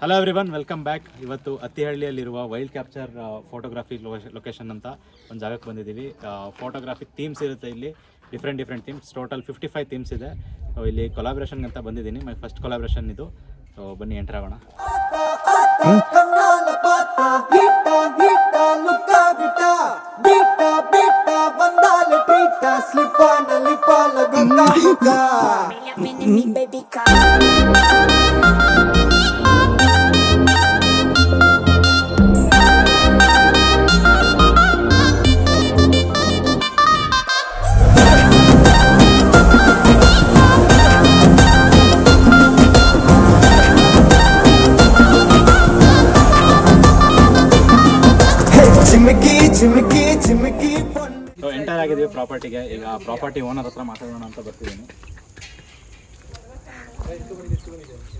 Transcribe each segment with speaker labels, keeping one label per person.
Speaker 1: Hello everyone, welcome back. ಇವತ್ತು ಅತ್ತಿಹಳ್ಳಿಯಲ್ಲಿರುವ wild capture photography location ಅಂತ ಒಂದು ಜಾಗಕ್ಕೆ ಬಂದಿದ್ದೀವಿ. ಫೋಟೋಗ್ರಾಫಿಕ್ ಥೀಮ್ಸ್ ಇರುತ್ತೆ ಇಲ್ಲಿ, ಡಿಫ್ರೆಂಟ್ ಥೀಮ್ಸ್. ಟೋಟಲ್ 55 ಥೀಮ್ಸ್ ಇದೆ. ಇಲ್ಲಿ ಕೊಲಾಬ್ರೇಷನ್ ಅಂತ ಬಂದಿದ್ದೀನಿ. ಮೈ ಫಸ್ಟ್ ಕೊಲಾಬ್ರೇಷನ್ ಇದು. ಸೊ ಬನ್ನಿ ಎಂಟರ್ ಆಗೋಣ. ಸೊ ಎಂಟರ್ ಆಗಿದ್ದೀವಿ ಪ್ರಾಪರ್ಟಿಗೆ. ಈಗ ಪ್ರಾಪರ್ಟಿ ಓನರ್ ಹತ್ರ ಮಾತಾಡೋಣ ಅಂತ ಬರ್ತಿದ್ದೀನಿ.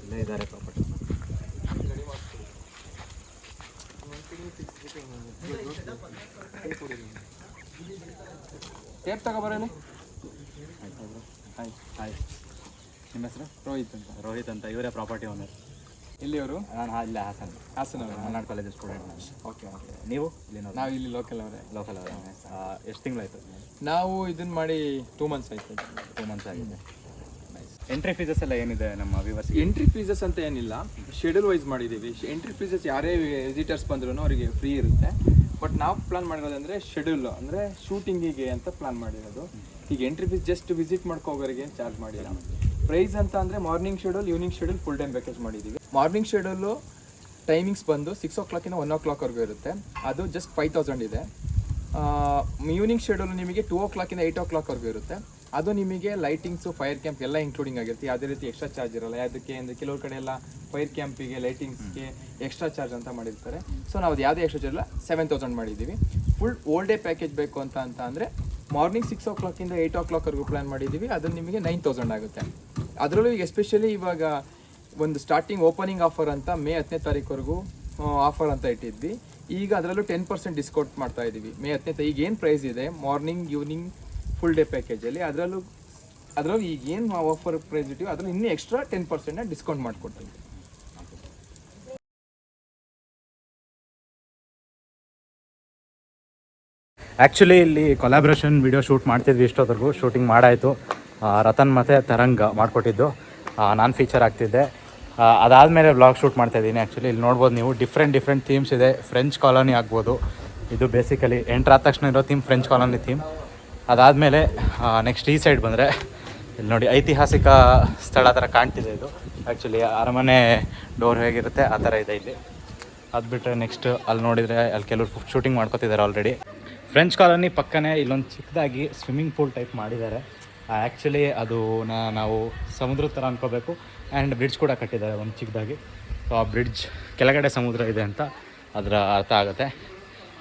Speaker 1: ಇಲ್ಲೇ ಇದ್ದಾರೆ ಪ್ರಾಪರ್ಟಿ.
Speaker 2: ಟೇಪ್ ತಗೋಬರೋಣ.
Speaker 1: ಹಾಯ್, ನಿಮ್ಮ ಹೆಸರು? ರೋಹಿತ್ ಅಂತ. ಇವರೇ ಪ್ರಾಪರ್ಟಿ ಓನರ್.
Speaker 2: ಇಲ್ಲಿಯವರು?
Speaker 1: ನಾನು ಇಲ್ಲೇ Hassan Malnad college student.
Speaker 2: Okay.
Speaker 1: ನೀವು?
Speaker 2: ನಾವು ಇಲ್ಲಿ ಲೋಕಲ್ ಅವರೇ.
Speaker 1: ಎಷ್ಟು ತಿಂಗಳಾಯಿತು?
Speaker 2: ನಾವು ಇದನ್ನ ಮಾಡಿ 2 months ಆಯಿತು.
Speaker 1: 2 months ಆಗಿದೆ. ಎಂಟ್ರಿ ಫೀಸಸ್ ಎಲ್ಲ ಏನಿದೆ ನಮ್ಮ ವ್ಯೂವರ್ಸ್?
Speaker 2: ಎಂಟ್ರಿ ಫೀಸಸ್ ಅಂತ ಏನಿಲ್ಲ, ಶೆಡ್ಯೂಲ್ ವೈಸ್ ಮಾಡಿದ್ದೀವಿ. ಎಂಟ್ರಿ ಫೀಸಸ್ ಯಾರೇ ವಿಸಿಟರ್ಸ್ ಬಂದ್ರೂ ಅವರಿಗೆ ಫ್ರೀ ಇರುತ್ತೆ. ಬಟ್ ನಾವು ಪ್ಲಾನ್ ಮಾಡಿರೋದಂದರೆ ಶೆಡ್ಯೂಲ್, ಅಂದರೆ ಶೂಟಿಂಗಿಗೆ ಅಂತ ಪ್ಲಾನ್ ಮಾಡಿರೋದು. ಈಗ ಎಂಟ್ರಿ ಫೀಸ್ ಜಸ್ಟ್ ವಿಸಿಟ್ ಮಾಡ್ಕೋಗೋರಿಗೆ ಏನು ಚಾರ್ಜ್ ಮಾಡಿಲ್ಲ. ಪ್ರೈಸ್ ಅಂತ ಅಂದರೆ morning schedule, evening schedule, full time package ಮಾಡಿದ್ದೀವಿ. ಮಾರ್ನಿಂಗ್ ಶೆಡ್ಯೂಲು ಟೈಮಿಂಗ್ಸ್ ಬಂದು 6 o'clock 1 o'clockವರೆಗೂ ಇರುತ್ತೆ. ಅದು ಜಸ್ಟ್ 5000 ಇದೆ. ಈವ್ನಿಂಗ್ ಶೆಡ್ಯೂಲ್ ನಿಮಗೆ 2 o'clock 8 o'clockವರೆಗೂ ಇರುತ್ತೆ. ಅದು ನಿಮಗೆ ಲೈಟಿಂಗ್ಸು, ಫೈರ್ ಕ್ಯಾಂಪ್ ಎಲ್ಲ ಇನ್ಕ್ಲೂಡಿಂಗ್ ಆಗಿರುತ್ತೆ. ಯಾವುದೇ ರೀತಿ ಎಕ್ಸ್ಟ್ರಾ ಚಾರ್ಜ್ ಇರೋಲ್ಲ. ಅದಕ್ಕೆ ಅಂದರೆ ಕೆಲವ್ರ ಕಡೆ ಎಲ್ಲ ಫೈರ್ ಕ್ಯಾಂಪಿಗೆ, ಲೈಟಿಂಗ್ಸ್ಗೆ ಎಕ್ಸ್ಟ್ರಾ ಚಾರ್ಜ್ ಅಂತ ಮಾಡಿರ್ತಾರೆ. ಸೊ ನಾವು ಅದು ಯಾವುದೇ ಎಕ್ಸ್ಟ್ರಾ ಚಾರ್ಜ್ ಇಲ್ಲ, 7000 ಮಾಡಿದ್ದೀವಿ. ಫುಲ್ ಓಲ್ ಡೇ ಪ್ಯಾಕೇಜ್ ಬೇಕು ಅಂತ ಅಂದರೆ ಮಾರ್ನಿಂಗ್ 6 o'clock 8 o'clockವರೆಗೂ ಪ್ಲ್ಯಾನ್ ಮಾಡಿದ್ದೀವಿ. ಅದು ನಿಮಗೆ 9000 ಆಗುತ್ತೆ. ಅದರಲ್ಲೂ ಈಗ ಎಸ್ಪೆಷಲಿ ಇವಾಗ ಒಂದು ಸ್ಟಾರ್ಟಿಂಗ್ ಓಪನಿಂಗ್ ಆಫರ್ ಅಂತ ಮೇ 10ನೇ ತಾರೀಕುವರೆಗೂ ಆಫರ್ ಅಂತ ಇಟ್ಟಿದ್ವಿ. ಈಗ ಅದರಲ್ಲೂ 10% ಡಿಸ್ಕೌಂಟ್ ಮಾಡ್ತಾ ಇದ್ದೀವಿ. ಮೇ 10ನೇ ಈಗ ಏನು ಪ್ರೈಸ್ ಇದೆ ಮಾರ್ನಿಂಗ್, ಈವ್ನಿಂಗ್, ಫುಲ್ ಡೇ ಪ್ಯಾಕೇಜಲ್ಲಿ, ಅದರಲ್ಲೂ ಈಗ ಏನು ಆಫರ್ ಪ್ರೈಸ್ ಇಟ್ಟಿವಿ ಅದರಲ್ಲಿ ಇನ್ನೂ ಎಕ್ಸ್ಟ್ರಾ 10% ಡಿಸ್ಕೌಂಟ್ ಮಾಡಿಕೊಡ್ತೀವಿ.
Speaker 1: ಆ್ಯಕ್ಚುಲಿ ಇಲ್ಲಿ ಕೊಲಾಬ್ರೇಷನ್ ವಿಡಿಯೋ ಶೂಟ್ ಮಾಡ್ತಿದ್ವಿ. ಇಷ್ಟೊತ್ತರೆಗೂ ಶೂಟಿಂಗ್ ಮಾಡಾಯಿತು. ರತನ್ ಮತ್ತು ತರಂಗ್ ಮಾಡಿಕೊಟ್ಟಿದ್ದು. ನಾನು ಫೀಚರ್ ಆಗ್ತಿದ್ದೆ. ಅದಾದಮೇಲೆ ವ್ಲಾಗ್ ಶೂಟ್ ಮಾಡ್ತಾಯಿದ್ದೀನಿ. ಆ್ಯಕ್ಚುಲಿ ಇಲ್ಲಿ ನೋಡ್ಬೋದು ನೀವು, ಡಿಫ್ರೆಂಟ್ ಥೀಮ್ಸ್ ಇದೆ. ಫ್ರೆಂಚ್ ಕಾಲೋನಿ ಆಗ್ಬೋದು. ಇದು ಬೇಸಿಕಲಿ ಎಂಟ್ರ್ ಆದ ತಕ್ಷಣ ಇರೋ ಥೀಮ್ ಫ್ರೆಂಚ್ ಕಾಲೋನಿ ಥೀಮ್. ಅದಾದಮೇಲೆ ನೆಕ್ಸ್ಟ್ ಈ ಸೈಡ್ ಬಂದರೆ ಇಲ್ಲಿ ನೋಡಿ, ಐತಿಹಾಸಿಕ ಸ್ಥಳ ಥರ ಕಾಣ್ತಿದೆ ಇದು. ಆ್ಯಕ್ಚುಲಿ ಅರಮನೆ ಡೋರ್ ಹೇಗಿರುತ್ತೆ ಆ ಥರ ಇದೆ ಇಲ್ಲಿ. ಅದು ಬಿಟ್ಟರೆ ನೆಕ್ಸ್ಟ್ ಅಲ್ಲಿ ನೋಡಿದರೆ ಅಲ್ಲಿ ಕೆಲವರು ಶೂಟಿಂಗ್ ಮಾಡ್ಕೊತಿದ್ದಾರೆ ಆಲ್ರೆಡಿ. ಫ್ರೆಂಚ್ ಕಾಲೋನಿ ಪಕ್ಕನೇ ಇಲ್ಲೊಂದು ಚಿಕ್ಕದಾಗಿ ಸ್ವಿಮ್ಮಿಂಗ್ ಪೂಲ್ ಟೈಪ್ ಮಾಡಿದ್ದಾರೆ. ಆ್ಯಕ್ಚುಲಿ ಅದು ನಾವು ಸಮುದ್ರ ಥರ ಅನ್ಕೋಬೇಕು. ಆ್ಯಂಡ್ ಬ್ರಿಡ್ಜ್ ಕೂಡ ಕಟ್ಟಿದ್ದಾರೆ ಒಂದು ಚಿಕ್ಕದಾಗಿ. ಸೊ ಆ ಬ್ರಿಡ್ಜ್ ಕೆಳಗಡೆ ಸಮುದ್ರ ಇದೆ ಅಂತ ಅದರ ಅರ್ಥ ಆಗುತ್ತೆ.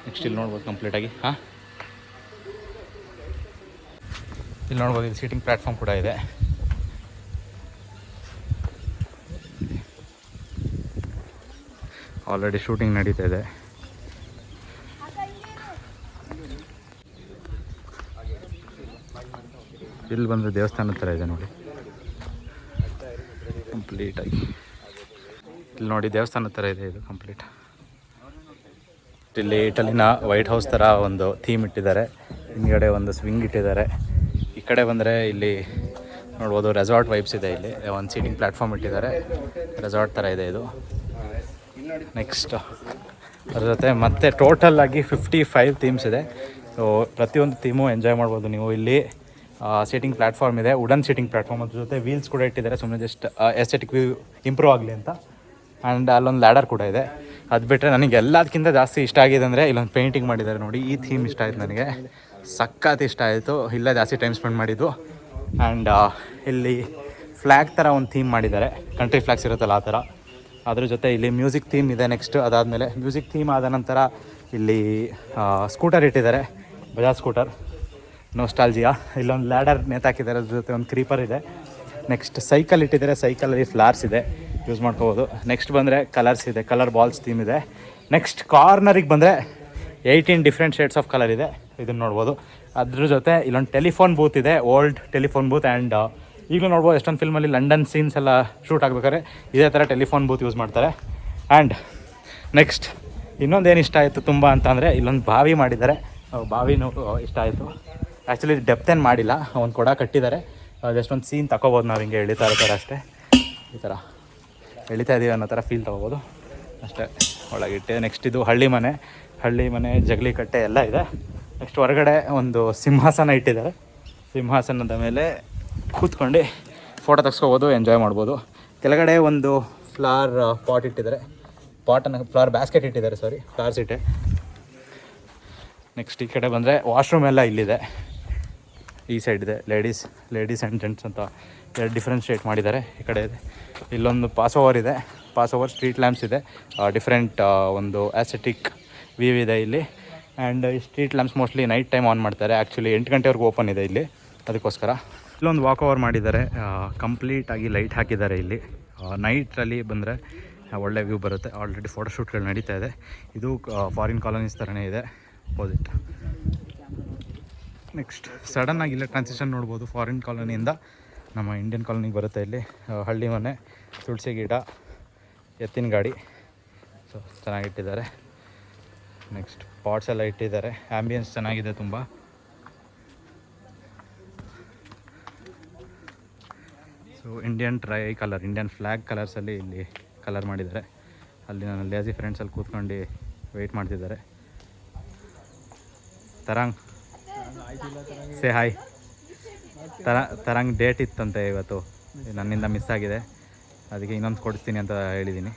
Speaker 1: ನೆಕ್ಸ್ಟ್ ಇಲ್ಲಿ ನೋಡ್ಬೋದು ಕಂಪ್ಲೀಟಾಗಿ. ಇಲ್ಲಿ ನೋಡ್ಬೋದು, ಇಲ್ಲಿ ಸೀಟಿಂಗ್ ಪ್ಲ್ಯಾಟ್ಫಾರ್ಮ್ ಕೂಡ ಇದೆ. ಆಲ್ರೆಡಿ ಶೂಟಿಂಗ್ ನಡೀತಾ ಇದೆ. ಇಲ್ಲಿ ಬಂದರೆ ದೇವಸ್ಥಾನದ ಥರ ಇದೆ ನೋಡಿ ಕಂಪ್ಲೀಟಾಗಿ. ಇಲ್ಲಿ ನೋಡಿ ದೇವಸ್ಥಾನದ ಥರ ಇದೆ ಇದು ಕಂಪ್ಲೀಟ್. ಇಲ್ಲಿ ಇಟಲಿನ ವೈಟ್ ಹೌಸ್ ಥರ ಒಂದು ಥೀಮ್ ಇಟ್ಟಿದ್ದಾರೆ. ಹಿಂದ್ಗಡೆ ಒಂದು ಸ್ವಿಂಗ್ ಇಟ್ಟಿದ್ದಾರೆ. ಈ ಕಡೆ ಬಂದರೆ ಇಲ್ಲಿ ನೋಡ್ಬೋದು ರೆಸಾರ್ಟ್ ವೈಬ್ಸ್ ಇದೆ. ಇಲ್ಲಿ ಒಂದು ಸೀಟಿಂಗ್ ಪ್ಲ್ಯಾಟ್ಫಾರ್ಮ್ ಇಟ್ಟಿದ್ದಾರೆ. ರೆಸಾರ್ಟ್ ಥರ ಇದೆ ಇದು. ನೆಕ್ಸ್ಟ್ ಅದ್ರ ಜೊತೆ ಮತ್ತೆ ಟೋಟಲ್ ಆಗಿ 55 ಥೀಮ್ಸ್ ಇದೆ. ಸೊ ಪ್ರತಿಯೊಂದು ಥೀಮು ಎಂಜಾಯ್ ಮಾಡ್ಬೋದು ನೀವು. ಇಲ್ಲಿ ಸೀಟಿಂಗ್ ಪ್ಲ್ಯಾಟ್ಫಾರ್ಮ್ ಇದೆ, ವುಡನ್ ಸೀಟಿಂಗ್ ಪ್ಲ್ಯಾಟ್ಫಾರ್ಮ್. ಅದ್ರ ಜೊತೆ ವೀಲ್ಸ್ ಕೂಡ ಇಟ್ಟಿದ್ದಾರೆ, ಸುಮ್ಮನೆ ಜಸ್ಟ್ ಎಸ್ಥೆಟಿಕ್ ವ್ಯೂ ಇಂಪ್ರೂವ್ ಆಗಲಿ ಅಂತ. ಆ್ಯಂಡ್ ಅಲ್ಲೊಂದು ಲ್ಯಾಡರ್ ಕೂಡ ಇದೆ. ಅದು ಬಿಟ್ಟರೆ ನನಗೆ ಎಲ್ಲದಕ್ಕಿಂತ ಜಾಸ್ತಿ ಇಷ್ಟ ಆಗಿದೆ ಅಂದರೆ ಇಲ್ಲೊಂದು ಪೇಂಟಿಂಗ್ ಮಾಡಿದ್ದಾರೆ ನೋಡಿ. ಈ ಥೀಮ್ ಇಷ್ಟ ಆಯಿತು ನನಗೆ, ಸಖತ್ ಇಷ್ಟ ಆಯಿತು. ಇಲ್ಲೇ ಜಾಸ್ತಿ ಟೈಮ್ ಸ್ಪೆಂಡ್ ಮಾಡಿದ್ದು. ಆ್ಯಂಡ್ ಇಲ್ಲಿ ಫ್ಲ್ಯಾಗ್ ಥರ ಒಂದು ಥೀಮ್ ಮಾಡಿದ್ದಾರೆ, ಕಂಟ್ರಿ ಫ್ಲ್ಯಾಗ್ಸ್ ಇರುತ್ತಲ್ಲ ಆ ಥರ. ಅದ್ರ ಜೊತೆ ಇಲ್ಲಿ ಮ್ಯೂಸಿಕ್ ಥೀಮ್ ಇದೆ. ನೆಕ್ಸ್ಟ್ ಅದಾದಮೇಲೆ ಮ್ಯೂಸಿಕ್ ಥೀಮ್ ಆದ ನಂತರ ಇಲ್ಲಿ ಸ್ಕೂಟರ್ ಇಟ್ಟಿದ್ದಾರೆ, ಬಜಾಜ್ ಸ್ಕೂಟರ್ ನೋಸ್ಟಾಲ್ಜಿಯಾ. ಇಲ್ಲೊಂದು ಲ್ಯಾಡರ್ ನೇತಾಕಿದ್ದಾರೆ, ಅದ್ರ ಜೊತೆ ಒಂದು ಕ್ರೀಪರ್ ಇದೆ. ನೆಕ್ಸ್ಟ್ ಸೈಕಲ್ ಇಟ್ಟಿದ್ದಾರೆ, ಸೈಕಲಲ್ಲಿ ಫ್ಲಾರ್ಸ್ ಇದೆ, ಯೂಸ್ ಮಾಡ್ಕೋಬೋದು. ನೆಕ್ಸ್ಟ್ ಬಂದರೆ ಕಲರ್ಸ್ ಇದೆ, ಕಲರ್ ಬಾಲ್ಸ್ ಥೀಮ್ ಇದೆ. ನೆಕ್ಸ್ಟ್ ಕಾರ್ನರಿಗೆ ಬಂದರೆ 18 ಡಿಫ್ರೆಂಟ್ ಶೇಡ್ಸ್ ಆಫ್ ಕಲರ್ ಇದೆ, ಇದನ್ನು ನೋಡ್ಬೋದು. ಅದ್ರ ಜೊತೆ ಇಲ್ಲೊಂದು ಟೆಲಿಫೋನ್ ಬೂತ್ ಇದೆ, ಓಲ್ಡ್ ಟೆಲಿಫೋನ್ ಬೂತ್. ಆ್ಯಂಡ್ ಈಗಲೂ ನೋಡ್ಬೋದು ಎಷ್ಟೊಂದು ಫಿಲ್ಮಲ್ಲಿ ಲಂಡನ್ ಸೀನ್ಸ್ ಎಲ್ಲ ಶೂಟ್ ಆಗಬೇಕಾದ್ರೆ ಇದೇ ಥರ ಟೆಲಿಫೋನ್ ಬೂತ್ ಯೂಸ್ ಮಾಡ್ತಾರೆ. ಆ್ಯಂಡ್ ನೆಕ್ಸ್ಟ್ ಇನ್ನೊಂದೇನು ಇಷ್ಟ ಆಯಿತು ತುಂಬ ಅಂತಂದರೆ ಇಲ್ಲೊಂದು ಬಾವಿ ಮಾಡಿದ್ದಾರೆ. ಬಾವಿನೂ ಇಷ್ಟ ಆಯಿತು. ಆ್ಯಕ್ಚುಲಿ ಡೆಪ್ತ್ ಏನು ಮಾಡಿಲ್ಲ, ಒಂದು ಕೊಡ ಕಟ್ಟಿದ್ದಾರೆ. ಜಸ್ಟ್ ಒಂದು ಸೀನ್ ತಗೋಬೋದು ನಾವು ಹಿಂಗೆ ಎಳಿತಾ ಇರ್ತಾರೆ ಅಷ್ಟೇ. ಈ ಥರ ಎಳಿತಾ ಇದ್ದೀವಿ ಅನ್ನೋ ಥರ ಫೀಲ್ ತೊಗೋಬೋದು ಅಷ್ಟೇ. ಒಳಗಿಟ್ಟೆ. ನೆಕ್ಸ್ಟ್ ಇದು ಹಳ್ಳಿ ಮನೆ ಜಗಲಿ ಕಟ್ಟೆ ಎಲ್ಲ ಇದೆ. ನೆಕ್ಸ್ಟ್ ಹೊರಗಡೆ ಒಂದು ಸಿಂಹಾಸನ ಇಟ್ಟಿದ್ದಾರೆ. ಸಿಂಹಾಸನದ ಮೇಲೆ ಕೂತ್ಕೊಂಡು ಫೋಟೋ ತೆಗೆಸ್ಕೋಬೋದು, ಎಂಜಾಯ್ ಮಾಡ್ಬೋದು. ಕೆಳಗಡೆ ಒಂದು ಫ್ಲವರ್ ಪಾಟ್ ಇಟ್ಟಿದ್ದಾರೆ. ಫ್ಲವರ್ ಬ್ಯಾಸ್ಕೆಟ್ ಇಟ್ಟಿದ್ದಾರೆ, ಫ್ಲವರ್ಸ್ ಇಟ್ಟೆ. ನೆಕ್ಸ್ಟ್ ಈ ಕಡೆ ಬಂದರೆ ವಾಶ್ರೂಮ್ ಎಲ್ಲ ಇಲ್ಲಿದೆ. ಈ ಸೈಡ್ ಇದೆ ಲೇಡೀಸ್ ಆ್ಯಂಡ್ ಜೆಂಟ್ಸ್ ಅಂತ ಎರಡು ಡಿಫ್ರೆನ್ಷಿಯೇಟ್ ಮಾಡಿದ್ದಾರೆ. ಈ ಕಡೆ ಇದೆ. ಇಲ್ಲೊಂದು ಪಾಸ್ ಓವರ್ ಸ್ಟ್ರೀಟ್ ಲ್ಯಾಂಪ್ಸ್ ಇದೆ. ಡಿಫ್ರೆಂಟ್ ಒಂದು ಆಸ್ಥೆಟಿಕ್ ವ್ಯೂ ಇದೆ ಇಲ್ಲಿ. ಆ್ಯಂಡ್ ಈ street lamps mostly night time on ಮಾಡ್ತಾರೆ. ಆ್ಯಕ್ಚುಲಿ 8 ಗಂಟೆವರೆಗೂ ಓಪನ್ ಇದೆ ಇಲ್ಲಿ, ಅದಕ್ಕೋಸ್ಕರ. ಇಲ್ಲೊಂದು ವಾಕ್ ಓವರ್ ಮಾಡಿದ್ದಾರೆ. ಕಂಪ್ಲೀಟಾಗಿ ಲೈಟ್ ಹಾಕಿದ್ದಾರೆ ಇಲ್ಲಿ. ನೈಟಲ್ಲಿ ಬಂದರೆ ಒಳ್ಳೆ ವ್ಯೂ ಬರುತ್ತೆ. ಆಲ್ರೆಡಿ ಫೋಟೋಶೂಟ್ಗಳು ನಡೀತಾ ಇದೆ. ಇದು ಫಾರಿನ್ ಕಾಲೋನೀಸ್ ಥರನೇ ಇದೆ, ಅಪೋಸಿಟ್. ನೆಕ್ಸ್ಟ್ ಸಡನ್ನಾಗಿ ಇಲ್ಲೇ ಟ್ರಾನ್ಸಿಷನ್ ನೋಡ್ಬೋದು. ಫಾರಿನ್ ಕಾಲೋನಿಯಿಂದ ನಮ್ಮ ಇಂಡಿಯನ್ ಕಾಲೋನಿಗೆ ಬರುತ್ತೆ. ಇಲ್ಲಿ ಹಳ್ಳಿ ಮನೆ, ತುಳಸಿ ಗಿಡ, ಎತ್ತಿನ ಗಾಡಿ, ಸೊ ಚೆನ್ನಾಗಿಟ್ಟಿದ್ದಾರೆ. ನೆಕ್ಸ್ಟ್ ಪಾಟ್ಸ್ ಎಲ್ಲ ಇಟ್ಟಿದ್ದಾರೆ. ಆ್ಯಂಬಿಯನ್ಸ್ ಚೆನ್ನಾಗಿದೆ ತುಂಬ. ಸೊ ಇಂಡಿಯನ್ ಫ್ಲ್ಯಾಗ್ ಕಲರ್ಸಲ್ಲಿ ಇಲ್ಲಿ ಕಲರ್ ಮಾಡಿದ್ದಾರೆ. ಅಲ್ಲಿ ನನ್ನ ಲೇಜಿ ಫ್ರೆಂಡ್ಸಲ್ಲಿ ಕೂತ್ಕೊಂಡು ವೆಯ್ಟ್ ಮಾಡ್ತಿದ್ದಾರೆ. Tarang say hi. Tarang date ಇತ್ತಂತೆ ಇವತ್ತು, ನನ್ನಿಂದ ಮಿಸ್ ಆಗಿದೆ, ಅದಕ್ಕೆ ಇನ್ನೊಂದು ಕೊಡಿಸ್ತೀನಿ ಅಂತ ಹೇಳಿದ್ದೀನಿ.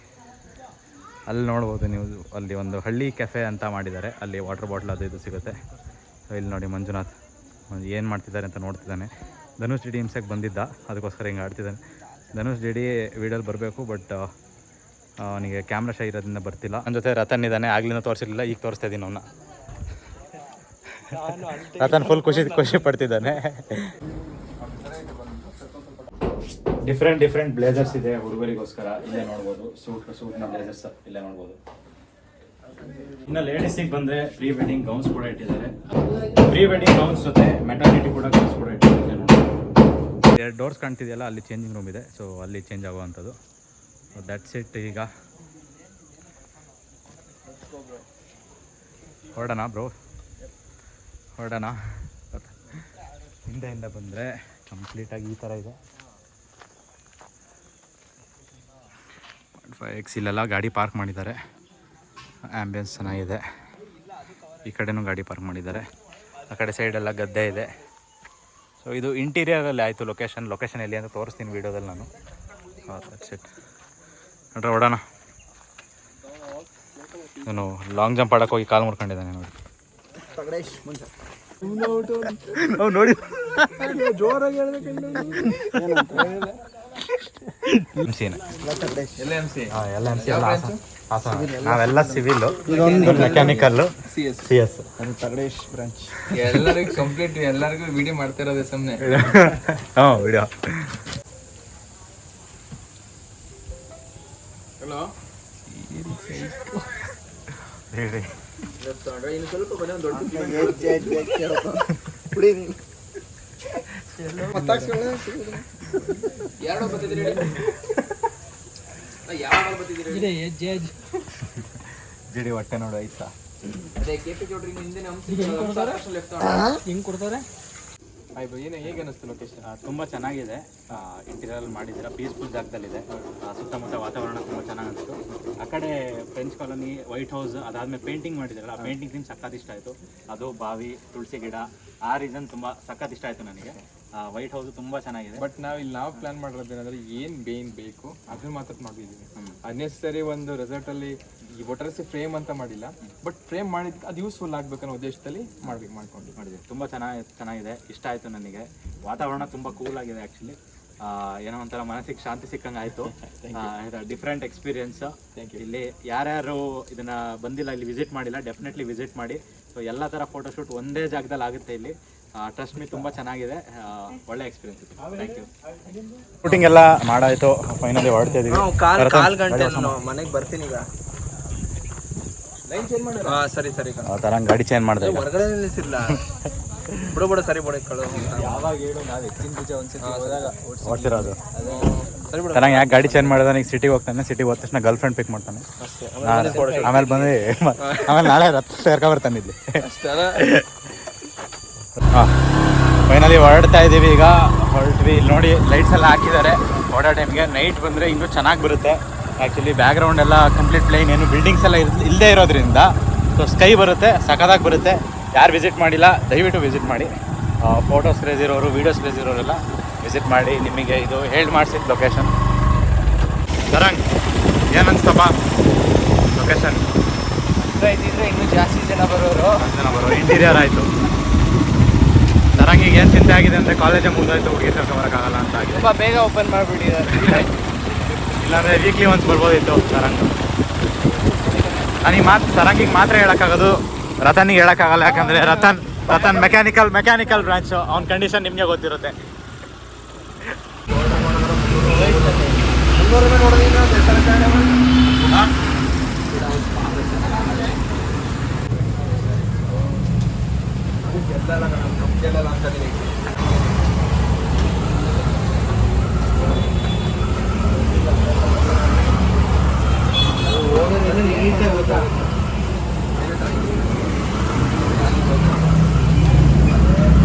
Speaker 1: ಅಲ್ಲಿ ನೋಡ್ಬೋದು ನೀವು, ಅಲ್ಲಿ ಒಂದು ಹಳ್ಳಿ ಕೆಫೆ ಅಂತ ಮಾಡಿದ್ದಾರೆ. ಅಲ್ಲಿ ವಾಟರ್ ಬಾಟ್ಲ್ ಅದು ಇದು ಸಿಗುತ್ತೆ. ಸೊ ಇಲ್ಲಿ ನೋಡಿ ಮಂಜುನಾಥ್ ಏನು ಮಾಡ್ತಿದ್ದಾರೆ ಅಂತ ನೋಡ್ತಿದ್ದಾನೆ. ಧನುಷ್ ಡಿ ಹಿಂಸೆಗೆ ಬಂದಿದ್ದ, ಅದಕ್ಕೋಸ್ಕರ ಹಿಂಗೆ ಆಡ್ತಿದ್ದಾನೆ. ಧನುಷ್ ಡಿ ವೀಡಿಯೋಲಿ ಬರಬೇಕು, ಬಟ್ ಅವನಿಗೆ ಕ್ಯಾಮ್ರಾ ಶೈ ಇರೋದ್ರಿಂದ ಬರ್ತಿಲ್ಲ. ನನ್ನ ಜೊತೆ ರತನ್ ಇದ್ದಾನೆ. ಆಗ್ಲಿಂದ ತೋರಿಸಿರಲಿಲ್ಲ, ಈಗ ತೋರಿಸ್ತಾ ಇದ್ದೀನಿ ಅವನ್ನ. ರತನ್ ಫುಲ್ ಖುಷಿ ಪಡ್ತಿದ್ದಾನೆ. ಡಿಫ್ರೆಂಟ್ ಬ್ಲೇಸರ್ಸ್ ಇದೆ ಹುಡುಗರಿಗೋಸ್ಕರ. ಇಲ್ಲೇ ನೋಡ್ಬೋದು. ಸೂಟ್ನ ಬ್ಲೇಸರ್ಸ್ ಇಲ್ಲೇ ನೋಡ್ಬೋದು. ಇನ್ನು ಲೇಡೀಸಿಗೆ ಬಂದರೆ ಪ್ರೀ ವೆಡ್ಡಿಂಗ್ ಗೌನ್ಸ್ ಕೂಡ ಇಟ್ಟಿದ್ದಾರೆ. ಪ್ರೀ ವೆಡ್ಡಿಂಗ್ ಗೌನ್ಸ್ ಜೊತೆ ಮೆಟರ್ನಿಟಿ ಕೂಡ ಗೌನ್ಸ್ ಕೂಡ ಇಟ್ಟಿದ್ದಾರೆ. 2 ಡೋರ್ಸ್ ಕಾಣ್ತಿದೆಯಲ್ಲ, ಅಲ್ಲಿ ಚೇಂಜಿಂಗ್ ರೂಮ್ ಇದೆ. ಸೊ ಅಲ್ಲಿ ಚೇಂಜ್ ಆಗುವಂಥದ್ದು. So that's it. ಈಗ ಹೊರಡೋಣ. ಹಿಂದೆಯಿಂದ ಬಂದರೆ ಕಂಪ್ಲೀಟಾಗಿ ಈ ಥರ ಇದೆ. 5X ಇಲ್ಲೆಲ್ಲ ಗಾಡಿ ಪಾರ್ಕ್ ಮಾಡಿದ್ದಾರೆ. ಆ್ಯಂಬಿಯನ್ಸ್ ಚೆನ್ನಾಗಿದೆ. ಈ ಕಡೆನೂ ಗಾಡಿ ಪಾರ್ಕ್ ಮಾಡಿದ್ದಾರೆ. ಆ ಕಡೆ ಸೈಡೆಲ್ಲ ಗದ್ದೆ ಇದೆ. ಸೊ ಇದು ಇಂಟೀರಿಯರಲ್ಲಿ ಆಯಿತು. ಲೊಕೇಶನ್ ಎಲ್ಲಿ ಅಂತ ತೋರಿಸ್ತೀನಿ ವೀಡಿಯೋದಲ್ಲಿ ನಾನು. That's it. ನೋಡ್ರಿ ಹೊಡೋಣ. ನಾನು ಲಾಂಗ್ ಜಂಪ್ ಆಡೋಕೆ ಹೋಗಿ ಕಾಲು ಮುರ್ಕೊಂಡಿದ್ದಾನೆ ನೋಡಿ. ನೋಡಿ ಜೋರಾಗಿ ನಾವೆಲ್ಲ ಸಿವಿಲ್, ಮೆಕ್ಯಾನಿಕಲ್, CS.
Speaker 2: ಎಲ್ಲರಿಗೂ ಕಂಪ್ಲೀಟ್, ಎಲ್ಲರಿಗೂ ವಿಡಿಯೋ ಮಾಡ್ತಾ ಇರೋದೇ ಸುಮ್ಮನೆ.
Speaker 1: ವಿಡಿಯೋ.
Speaker 2: ಹಲೋ
Speaker 1: ಹೇಳಿ.
Speaker 2: ಇನ್ನು ಸ್ವಲ್ಪ ದೊಡ್ಡ
Speaker 1: ಜಿಡಿ ಹೊಟ್ಟೆ ನೋಡು ಐತಾ.
Speaker 2: ಹಿಂಗೆ ಕೊಡ್ತಾರೆ. ಹೇಗೆ ಅನಿಸ್ತು ಲೊಕೇಶನ್?
Speaker 1: ತುಂಬ ಚೆನ್ನಾಗಿದೆ. ಇಂಟೀರಿಯರ್ ಮಾಡಿದ್ದೀರಾ, ಪೀಸ್ಫುಲ್ ಜಾಗದಲ್ಲಿದೆ. ಸುತ್ತಮುತ್ತ ವಾತಾವರಣ ತುಂಬ ಚೆನ್ನಾಗಿ ಅನಿಸ್ತು. ಆ ಕಡೆ ಫ್ರೆಂಚ್ ಕಾಲೋನಿ, ವೈಟ್ ಹೌಸ್, ಅದಾದಮೇಲೆ ಪೇಂಟಿಂಗ್ ಮಾಡಿದ್ದಾರಲ್ಲ, ಆ ಪೇಂಟಿಂಗ್ ಥೀಮ್ ಸಖತ್ ಇಷ್ಟ ಆಯಿತು. ಅದು ಬಾವಿ, ತುಳಸಿ ಗಿಡ, ಆ ರೀಸನ್ ತುಂಬ ಸಖತ್ ಇಷ್ಟ ಆಯಿತು ನನಗೆ. ವೈಟ್ ಹೌಸ್ ತುಂಬ ಚೆನ್ನಾಗಿದೆ.
Speaker 2: ಬಟ್ ನಾವು ಪ್ಲಾನ್ ಮಾಡಿರೋದೇನಂದ್ರೆ ಏನು ಬೇಕು ಅದನ್ನ ಮಾತ್ರ ಮಾಡಿದ್ದೀವಿ. ಅನ್ನೆಸರಿ ಒಂದು ರೆಸಾರ್ಟಲ್ಲಿ ಈ ವಾಟರ್ಸಿ ಫ್ರೇಮ್ ಅಂತ ಮಾಡಿಲ್ಲ, ಬಟ್ ಫ್ರೇಮ್ ಮಾಡಿದ್ದಕ್ಕೆ ಅದು ಯೂಸ್ಫುಲ್ ಆಗಬೇಕನ್ನೋ ಉದ್ದೇಶದಲ್ಲಿ ಮಾಡಿದ್ದೀವಿ.
Speaker 1: ತುಂಬ ಚೆನ್ನಾಗಿದೆ, ಇಷ್ಟ ಆಯಿತು ನನಗೆ. ವಾತಾವರಣ ತುಂಬ ಕೂಲ್ ಆಗಿದೆ. ಆ್ಯಕ್ಚುಲಿ ಏನೋ ಒಂಥರ ಮನಸ್ಸಿಗೆ ಶಾಂತಿ ಸಿಕ್ಕಂಗೆ ಆಯಿತು. Different experience. ಇಲ್ಲಿ ಯಾರ್ಯಾರು ಇದನ್ನು ಬಂದಿಲ್ಲ, ಇಲ್ಲಿ ವಿಸಿಟ್ ಮಾಡಿಲ್ಲ, ಡೆಫಿನೆಟ್ಲಿ ವಿಸಿಟ್ ಮಾಡಿ. ಸೊ ಎಲ್ಲ ಥರ ಫೋಟೋಶೂಟ್ ಒಂದೇ ಜಾಗದಲ್ಲಿ ಆಗುತ್ತೆ ಇಲ್ಲಿ. ಟ್ರಸ್ಟ್ ಮೀ, ತುಂಬ ಚೆನ್ನಾಗಿದೆ. ಒಳ್ಳೆ ಎಕ್ಸ್ಪೀರಿಯನ್ಸ್ ಇತ್ತು. Thank you. ಶೂಟಿಂಗ್ ಎಲ್ಲ ಮಾಡಾಯಿತು. ಫೈನಲಿ ಹೊರಡ್ತಾ ಇದ್ದೀವಿ.
Speaker 3: ಕಾಲ್ ಗಂಟೆ ಮನೆಗೆ ಬರ್ತೀನಿ ಈಗ.
Speaker 2: ಲೈನ್ ಚೇಂಜ್ ಮಾಡಿ.
Speaker 3: ಸರಿ
Speaker 1: ಆ ಥರ ಗಾಡಿ ಚೇಂಜ್ ಮಾಡಿದೆ.
Speaker 3: ಹೊರಗಡೆ ನಿಲ್ಲಿಸಿರ್ಲ. ಬಿಡು ಸರಿ ಬಿಡು ಕಳು
Speaker 2: ಯಾವಾಗ ಹೇಳು ನಾವು ಎತ್ತಿನ ಬೀಜ ಒಂದ್ಸತಿ ಹೋದಾಗ
Speaker 1: ಓಡ್ತಿರೋದು
Speaker 3: ಸರಿ ಬಿಡು
Speaker 1: ಚೆನ್ನಾಗಿ ಯಾಕೆ ಗಾಡಿ ಚೇಂಜ್ ಮಾಡಿದಾನೆ ಈಗ ಸಿಟಿಗೆ ಹೋಗ್ತಾನೆ ಸಿಟಿಗೆ ಹೋದ ತಕ್ಷಣ ಗರ್ಲ್ ಫ್ರೆಂಡ್ ಪಿಕ್ ಮಾಡ್ತಾನೆ
Speaker 3: ಅಷ್ಟೇ
Speaker 1: ಆಮೇಲೆ ಬಂದು ಆಮೇಲೆ ನಾಳೆ ಸೇರ್ಕೊ ಬರ್ತಾನೆ ಇಲ್ಲಿ
Speaker 3: ಅಷ್ಟೇ
Speaker 1: ಹಾಂ ಫೈನಲಿ ಹೊರಡ್ತಾ ಇದ್ದೀವಿ ಈಗ ಹೊರಟ್ವಿ ಇಲ್ಲಿ ನೋಡಿ ಲೈಟ್ಸ್ ಎಲ್ಲ ಹಾಕಿದ್ದಾರೆ ಓಡೋ ಟೈಮ್ಗೆ ನೈಟ್ ಬಂದರೆ ಇನ್ನೂ ಚೆನ್ನಾಗಿ ಬರುತ್ತೆ ಆ್ಯಕ್ಚುಲಿ ಬ್ಯಾಕ್ಗ್ರೌಂಡ್ ಎಲ್ಲ ಕಂಪ್ಲೀಟ್ ಪ್ಲೇನ್ ಏನು ಬಿಲ್ಡಿಂಗ್ಸ್ ಎಲ್ಲ ಇಲ್ಲದೇ ಇರೋದ್ರಿಂದ ಸೊ ಸ್ಕೈ ಬರುತ್ತೆ ಸಖತ್ತಾಗಿ ಬರುತ್ತೆ ಯಾರು ವಿಸಿಟ್ ಮಾಡಿಲ್ಲ ದಯವಿಟ್ಟು ವಿಸಿಟ್ ಮಾಡಿ ಫೋಟೋಸ್ ಕ್ರೇಜ್ ಇರೋರು ವೀಡಿಯೋಸ್ ಕ್ರೇಜ್ ಇರೋರೆಲ್ಲ ವಿಸಿಟ್ ಮಾಡಿ ನಿಮಗೆ ಇದು ಹೇಳಿ ಮಾಡಿಸಿದ ಲೊಕೇಶನ್ ತರಂಗ್ ಏನನ್ಸ್ತಪ್ಪ ಲೊಕೇಶನ್
Speaker 3: ಇದ್ದಿದ್ರೆ ಇನ್ನೂ ಜಾಸ್ತಿ ಜನ ಬರೋರು
Speaker 1: ಇಂಟೀರಿಯರ್ ಆಯಿತು ತರಂಗಿಗೆ ಏನು ಚಿಂತೆ ಆಗಿದೆ ಅಂದರೆ ಕಾಲೇಜೇ ಮುಂದಾಯ್ತು ಹುಡುಗಿ ಕರ್ಕೊಂಬರೋಕ್ಕಾಗಲ್ಲ ಅಂತ ಆಗಿದೆ
Speaker 3: ತುಂಬ ಬೇಗ ಓಪನ್ ಮಾಡಿಬಿಟ್ಟಿದ್ದಾರೆ
Speaker 1: ಇಲ್ಲಾಂದರೆ ವೀಕ್ಲಿ ಒನ್ಸ್ ಬರ್ಬೋದಿತ್ತು ತರಂಗ್ ನನಗೆ ತರಂಗಿಗೆ ಮಾತ್ರ ಹೇಳೋಕ್ಕಾಗೋದು ರತನಿಗೆ ಹೇಳೋಕ್ಕಾಗಲ್ಲ ಯಾಕಂದರೆ ರತನ್ ಮೆಕ್ಯಾನಿಕಲ್ ಬ್ರಾಂಚು ಅವ್ನ ಕಂಡೀಷನ್ ನಿಮಗೆ ಗೊತ್ತಿರುತ್ತೆ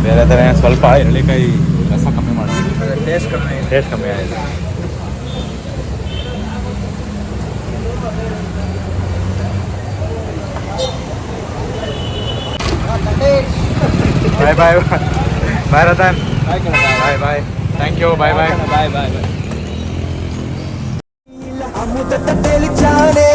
Speaker 1: ಬೇರೆ ಥರ ಸ್ವಲ್ಪ ಎಳ್ಳಿಕಾಯಿ ರಸ ಕಮ್ಮಿ ಮಾಡ್ತೀವಿ ಟೇಸ್ಟ್ ಕಮ್ಮಿ ಆಗಿದೆ bye Ratan bye thank you bye
Speaker 3: bye
Speaker 4: Amrita ತಟ್ಟೆಯಲ್ಲಿ ಚಾನೆ